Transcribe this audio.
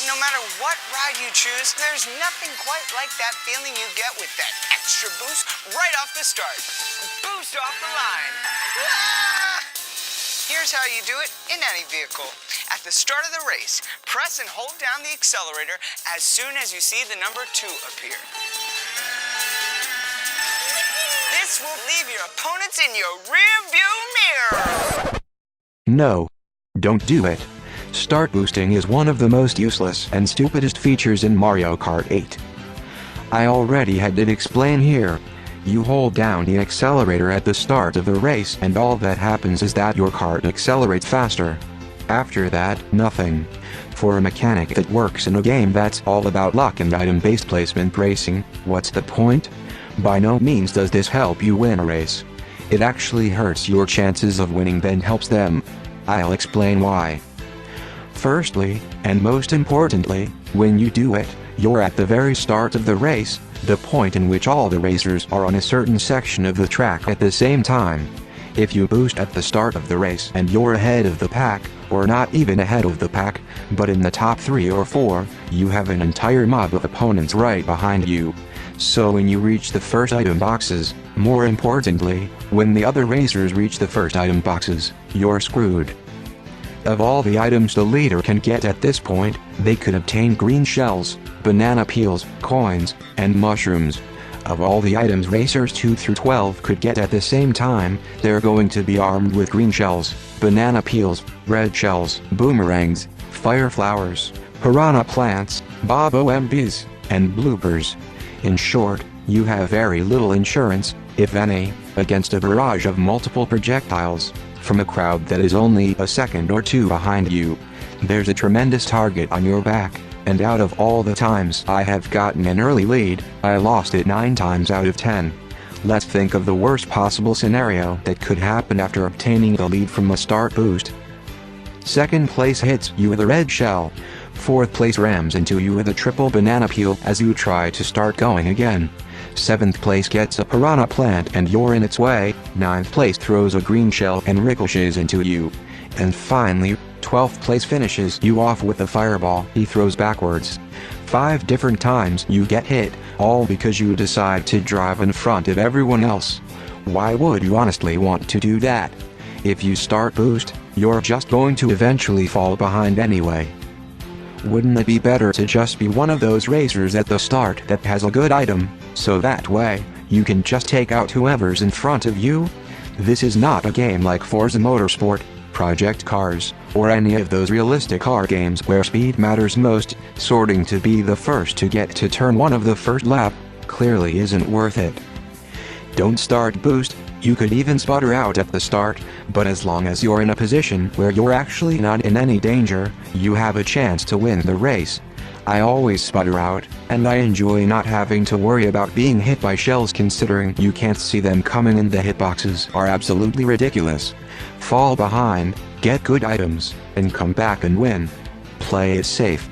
But no matter what ride you choose, there's nothing quite like that feeling you get with that extra boost right off the start. Boost off the line. Ah! Here's how you do it in any vehicle. At the start of the race, press and hold down the accelerator as soon as you see the number 2 appear. This will leave your opponents in your rear-view mirror. No. Don't do it. Start boosting is one of the most useless and stupidest features in Mario Kart 8. I already had it explained here. You hold down the accelerator at the start of the race and all that happens is that your kart accelerates faster. After that, nothing. For a mechanic that works in a game that's all about luck and item-based placement racing, what's the point? By no means does this help you win a race. It actually hurts your chances of winning than helps them. I'll explain why. Firstly, and most importantly, when you do it, you're at the very start of the race, the point in which all the racers are on a certain section of the track at the same time. If you boost at the start of the race and you're ahead of the pack, or not even ahead of the pack, but in the top 3 or 4, you have an entire mob of opponents right behind you. So when you reach the first item boxes, more importantly, when the other racers reach the first item boxes, you're screwed. Of all the items the leader can get at this point, they could obtain green shells, banana peels, coins, and mushrooms. Of all the items racers 2 through 12 could get at the same time, they're going to be armed with green shells, banana peels, red shells, boomerangs, fire flowers, piranha plants, bob-ombs, and bloopers. In short, you have very little insurance, if any, against a barrage of multiple projectiles from a crowd that is only a second or 2 behind you. There's a tremendous target on your back, and out of all the times I have gotten an early lead, I lost it 9 times out of 10. Let's think of the worst possible scenario that could happen after obtaining the lead from a start boost. Second place hits you with a red shell. Fourth place rams into you with a triple banana peel as you try to start going again. 7th place gets a piranha plant and you're in its way. 9th place throws a green shell and ricochets into you. And finally, 12th place finishes you off with a fireball he throws backwards. 5 different times you get hit, all because you decide to drive in front of everyone else. Why would you honestly want to do that? If you start boost, you're just going to eventually fall behind anyway. Wouldn't it be better to just be one of those racers at the start that has a good item, so that way, you can just take out whoever's in front of you? This is not a game like Forza Motorsport, Project Cars, or any of those realistic car games where speed matters most. Sorting to be the first to get to turn 1 of the first lap clearly isn't worth it. Don't start boost. You could even sputter out at the start, but as long as you're in a position where you're actually not in any danger, you have a chance to win the race. I always sputter out, and I enjoy not having to worry about being hit by shells considering you can't see them coming and the hitboxes are absolutely ridiculous. Fall behind, get good items, and come back and win. Play it safe.